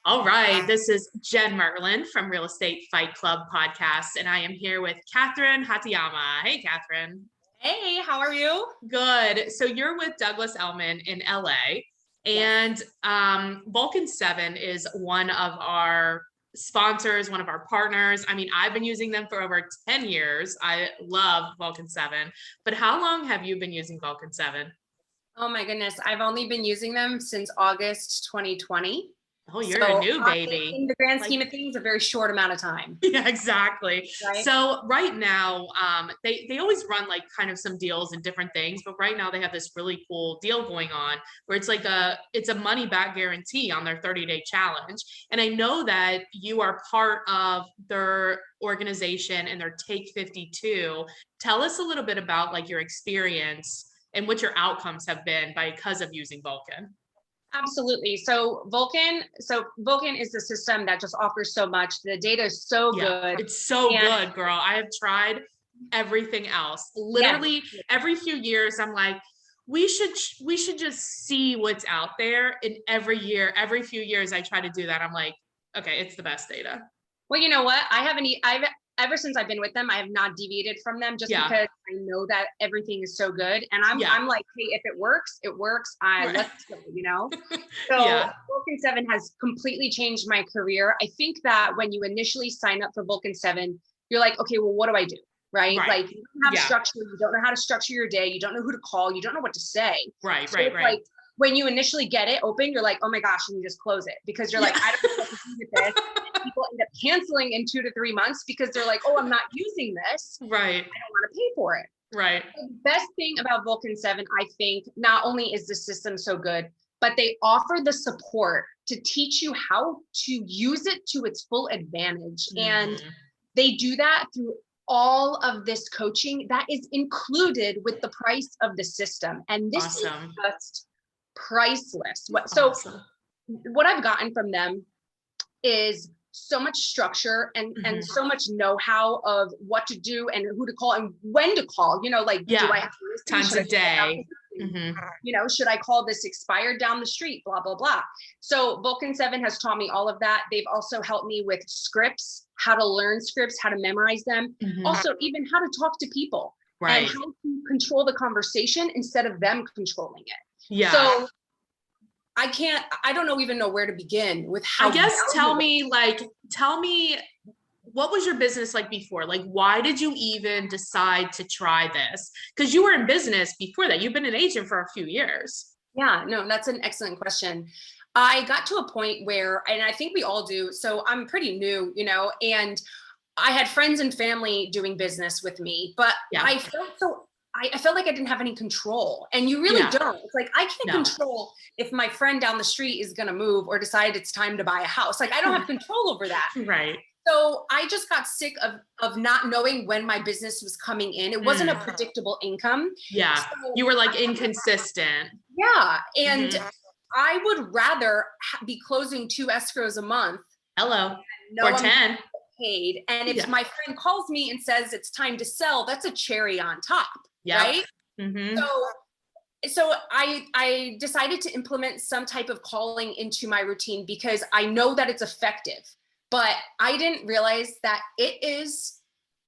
All right, this is Jen Merlin from Real Estate Fight Club podcast, and I am here with Catherine Hatayama. Hey, Catherine. Hey, how are you? Good. So you're with Douglas Elliman in LA, and Vulcan 7 is one of our sponsors, one of our partners. I mean, I've been using them for over 10 years. I love Vulcan 7, but how long have you been using Vulcan 7? Oh my goodness, I've only been using them since August 2020. Oh, you're a new baby. In the grand scheme of things, a very short amount of time. Yeah, exactly. Right? So right now, they always run like kind of some deals and different things, but right now they have this really cool deal going on where it's like it's a money back guarantee on their 30-day challenge. And I know that you are part of their organization and their Take 52. Tell us a little bit about like your experience and what your outcomes have been because of using Vulcan. Absolutely. So Vulcan is the system that just offers so much. The data is so good. It's so good, girl. I have tried everything else. Literally every few years, I'm like, we should just see what's out there. And every few years, I try to do that. I'm like, okay, it's the best data. Well, you know what? Ever since I've been with them, I have not deviated from them just because I know that everything is so good. And I'm like, hey, if it works, it works. Let's go, you know? So Vulcan 7 has completely changed my career. I think that when you initially sign up for Vulcan 7, you're like, okay, well, what do I do? Right? Like you don't have structure. You don't know how to structure your day. You don't know who to call. You don't know what to say. Right. Like, when you initially get it open, you're like, oh my gosh, and you just close it because you're like, I don't know what to do with this. People end up canceling in 2 to 3 months because they're like, oh, I'm not using this. Right. I don't want to pay for it. Right. The best thing about Vulcan 7, I think, not only is the system so good, but they offer the support to teach you how to use it to its full advantage. Mm-hmm. And they do that through all of this coaching that is included with the price of the system. And this is just priceless. So what I've gotten from them is so much structure and so much know-how of what to do and who to call and when to call, you know, like, do I have times a day? You know, should I call this expired down the street, blah, blah, blah. So Vulcan 7 has taught me all of that. They've also helped me with scripts, how to learn scripts, how to memorize them. Also, even how to talk to people and how to control the conversation instead of them controlling it. Yeah. So I don't even know where to begin with how. I guess tell me, what was your business like before? Like, why did you even decide to try this? Because you were in business before that. You've been an agent for a few years. Yeah, no, that's an excellent question. I got to a point where, and I think we all do, so I'm pretty new, you know, and I had friends and family doing business with me, but I felt like I didn't have any control, and you really don't. It's like, I can't control if my friend down the street is going to move or decide it's time to buy a house. Like, I don't have control over that. Right. So I just got sick of not knowing when my business was coming in. It wasn't a predictable income. Yeah. So you were like inconsistent. Yeah. And I would rather be closing 2 escrows a month. Or 10. Paid. And if my friend calls me and says it's time to sell, that's a cherry on top. Right. So I decided to implement some type of calling into my routine because I know that it's effective, but I didn't realize that it's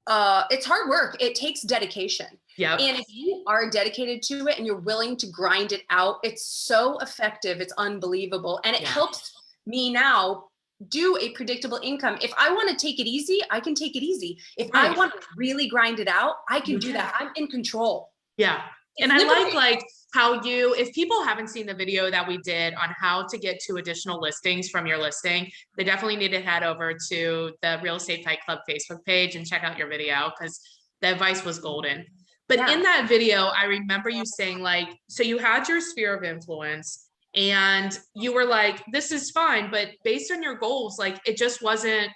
hard work. It takes dedication. And if you are dedicated to it and you're willing to grind it out, it's so effective. It's unbelievable. And it helps me now do a predictable income. If I want to take it easy, I can take it easy. If I want to really grind it out, I can do that. I'm in control. Yeah. And I like how if people haven't seen the video that we did on how to get 2 additional listings from your listing, they definitely need to head over to the Real Estate Fight Club Facebook page and check out your video because the advice was golden. But in that video, I remember you saying like, so you had your sphere of influence and you were like, this is fine, but based on your goals, like it just wasn't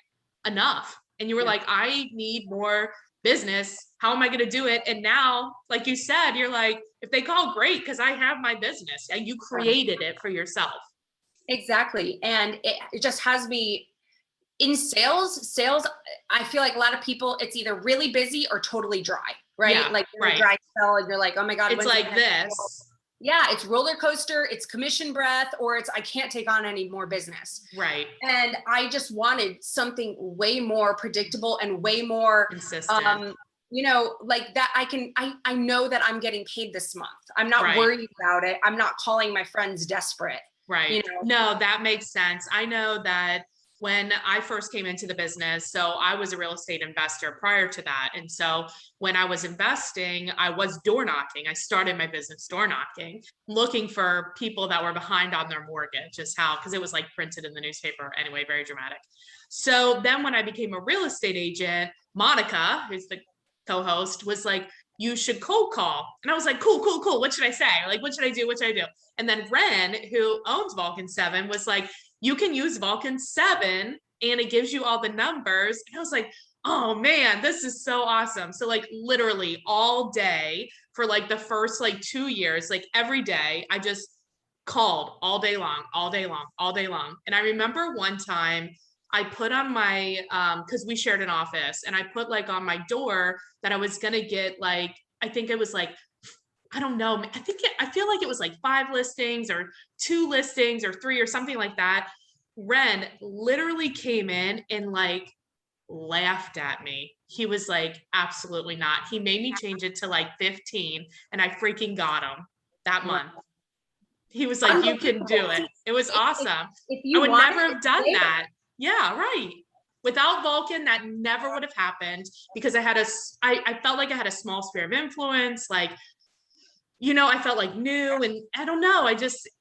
enough. And you were like, I need more business. How am I going to do it? And now, like you said, you're like, if they call, great, because I have my business and you created it for yourself. Exactly. And it just has me in sales, I feel like a lot of people, it's either really busy or totally dry, right? Like you're a dry spell and you're like, oh my God. It's like this. Yeah, it's roller coaster, it's commission breath, or it's I can't take on any more business. Right. And I just wanted something way more predictable and way more Consistent. like that I know that I'm getting paid this month. I'm not Right. worried about it. I'm not calling my friends desperate. Right. No, that makes sense. I know that when I first came into the business, so I was a real estate investor prior to that. And so when I was investing, I was door knocking. I started my business door knocking, looking for people that were behind on their mortgage, just how, because it was like printed in the newspaper anyway, very dramatic. So then when I became a real estate agent, Monica, who's the co-host, was like, you should cold call. And I was like, cool. What should I say? Like, what should I do? And then Ren, who owns Vulcan 7, was like, you can use Vulcan 7 and it gives you all the numbers. And I was like, oh man, this is so awesome. So like literally all day for like the first like 2 years, like every day, I just called all day long. And I remember one time I put on my, cause we shared an office, and I put like on my door that I was going to get like, I think it was like, I don't know. I feel like it was like 5 listings or 2 listings or 3 or something like that. Ren literally came in and like laughed at me. He was like, absolutely not. He made me change it to like 15, and I freaking got him that month. He was like, you can do it. It was awesome. I would never have done that. Yeah, right. Without Vulcan, that never would have happened, because I felt like I had a small sphere of influence. Like, I felt like new, and I don't know,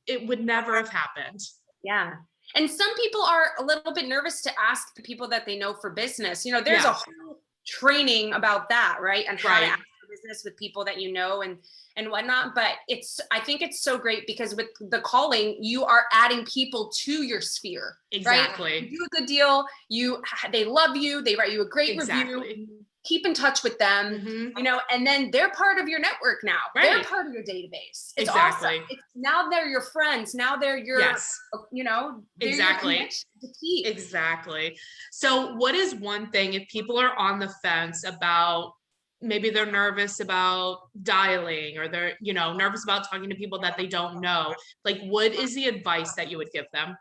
it would never have happened. Yeah. And some people are a little bit nervous to ask the people that they know for business. There's a whole training about that, right? And how to ask for business with people that you know and whatnot. But I think it's so great, because with the calling, you are adding people to your sphere. Exactly. Right? You do a good deal. They love you. They write you a great review. Keep in touch with them, and then they're part of your network now. Right. They're part of your database. It's awesome. Now they're your friends. Now they're your, exactly. Exactly. So what is one thing, if people are on the fence about, maybe they're nervous about dialing, or they're, nervous about talking to people that they don't know, like what is the advice that you would give them?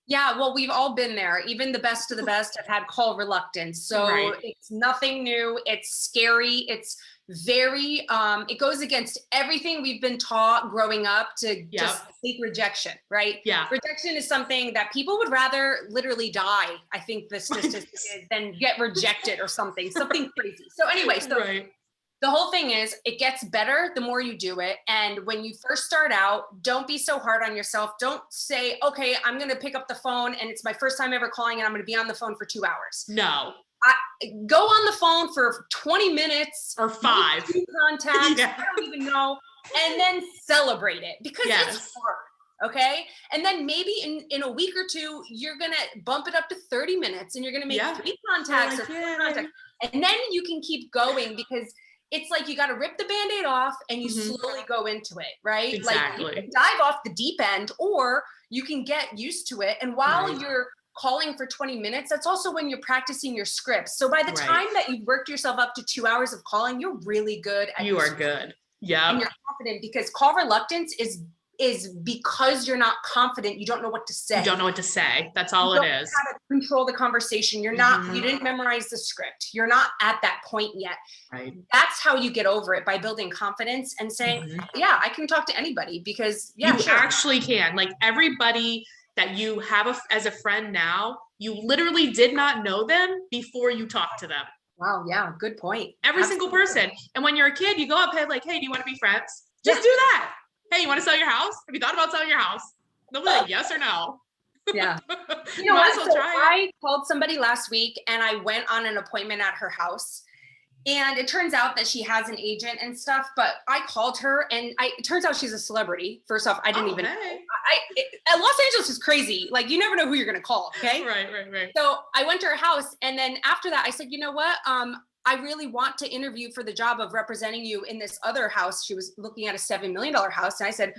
Yeah, well, we've all been there. Even the best of the best have had call reluctance. So It's nothing new. It's scary. It's very, it goes against everything we've been taught growing up to just take rejection, right? Yeah. Rejection is something that people would rather literally die, I think the statistic is, than get rejected or something crazy. So anyway, the whole thing is, it gets better the more you do it. And when you first start out, don't be so hard on yourself. Don't say, okay, I'm going to pick up the phone and it's my first time ever calling and I'm going to be on the phone for 2 hours. No. Go on the phone for 20 minutes. Or 5. 2 contacts. I don't even know. And then celebrate it, because it's hard. Okay. And then maybe in a week or 2, you're going to bump it up to 30 minutes and you're going to make 3 contacts or 4 contacts. And then you can keep going, because it's like you got to rip the Band-Aid off and you slowly go into it, right? Exactly. Like you can dive off the deep end, or you can get used to it. And while you're calling for 20 minutes, that's also when you're practicing your scripts. So by the time that you've worked yourself up to 2 hours of calling, you're really good at You are good. Yeah. And you're confident, because call reluctance is because you're not confident. You don't know what to say. You don't know what to say. That's all it is. You don't know how to control the conversation. You're not, you didn't memorize the script. You're not at that point yet. Right. That's how you get over it, by building confidence and saying, yeah, I can talk to anybody, because you actually can. Like everybody that you have as a friend now, you literally did not know them before you talked to them. Wow. Yeah. Good point. Every single person. And when you're a kid, you go up and like, hey, do you want to be friends? Just do that. Hey, you want to sell your house? Have you thought about selling your house? They'll be like, yes or no. Yeah. You know what? So I called somebody last week and I went on an appointment at her house. And it turns out that she has an agent and stuff, but I called her and it turns out she's a celebrity. First off, I didn't even, Los Angeles is crazy. Like you never know who you're going to call. Okay. Right. So I went to her house, and then after that I said, you know what? I really want to interview for the job of representing you in this other house. She was looking at a $7 million house. And I said,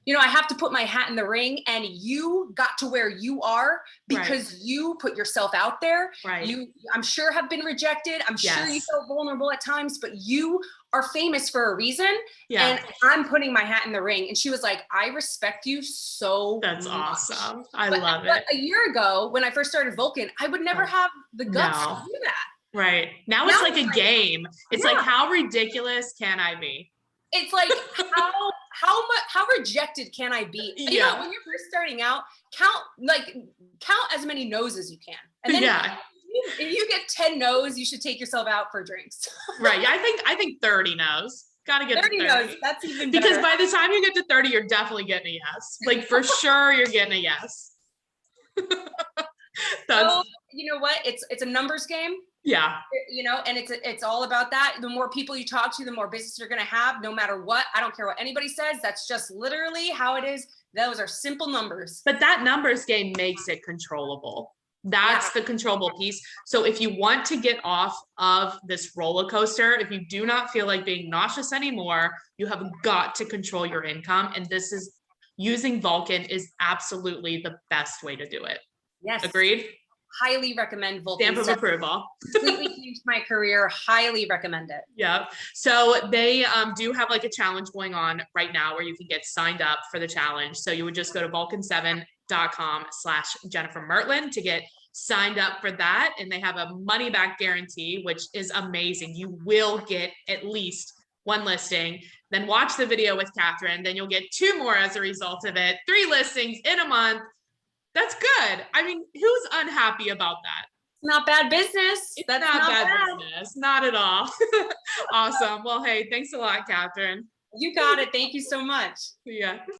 I have to put my hat in the ring, and you got to where you are because you put yourself out there. Right. You, I'm sure, have been rejected. I'm sure you felt vulnerable at times, but you are famous for a reason. Yeah. And I'm putting my hat in the ring. And she was like, I respect you so That's much. awesome. I love it. A year ago, when I first started Vulcan, I would never have the guts to do that. Right. Now it's like a game. It's like, how ridiculous can I be? It's like, how rejected can I be? You know, when you're first starting out, count as many no's as you can. And then if you get 10 no's, you should take yourself out for drinks. Right. Yeah, I think 30 no's. Gotta get 30 to 30. No's. That's even better. Because by the time you get to 30, you're definitely getting a yes. Like for sure you're getting a yes. So, you know what? It's a numbers game. Yeah. You know, and it's all about that. The more people you talk to, the more business you're going to have, no matter what. I don't care what anybody says. That's just literally how it is. Those are simple numbers. But that numbers game makes it controllable. That's the controllable piece. So if you want to get off of this roller coaster, if you do not feel like being nauseous anymore, you have got to control your income. And this is using Vulcan is absolutely the best way to do it. Yes. Agreed? Highly recommend Vulcan. Stamp of approval. Completely changed my career. Highly recommend it. Yeah. So they do have like a challenge going on right now where you can get signed up for the challenge. So you would just go to vulcan7.com/Jennifer Mertland to get signed up for that. And they have a money back guarantee, which is amazing. You will get at least one listing, then watch the video with Catherine. Then you'll get 2 more as a result of it. 3 listings in a month. That's good. I mean, who's unhappy about that? Not bad business. That's not bad business. Not at all. Awesome. Well, hey, thanks a lot, Catherine. You got it. Thank you so much. Yeah.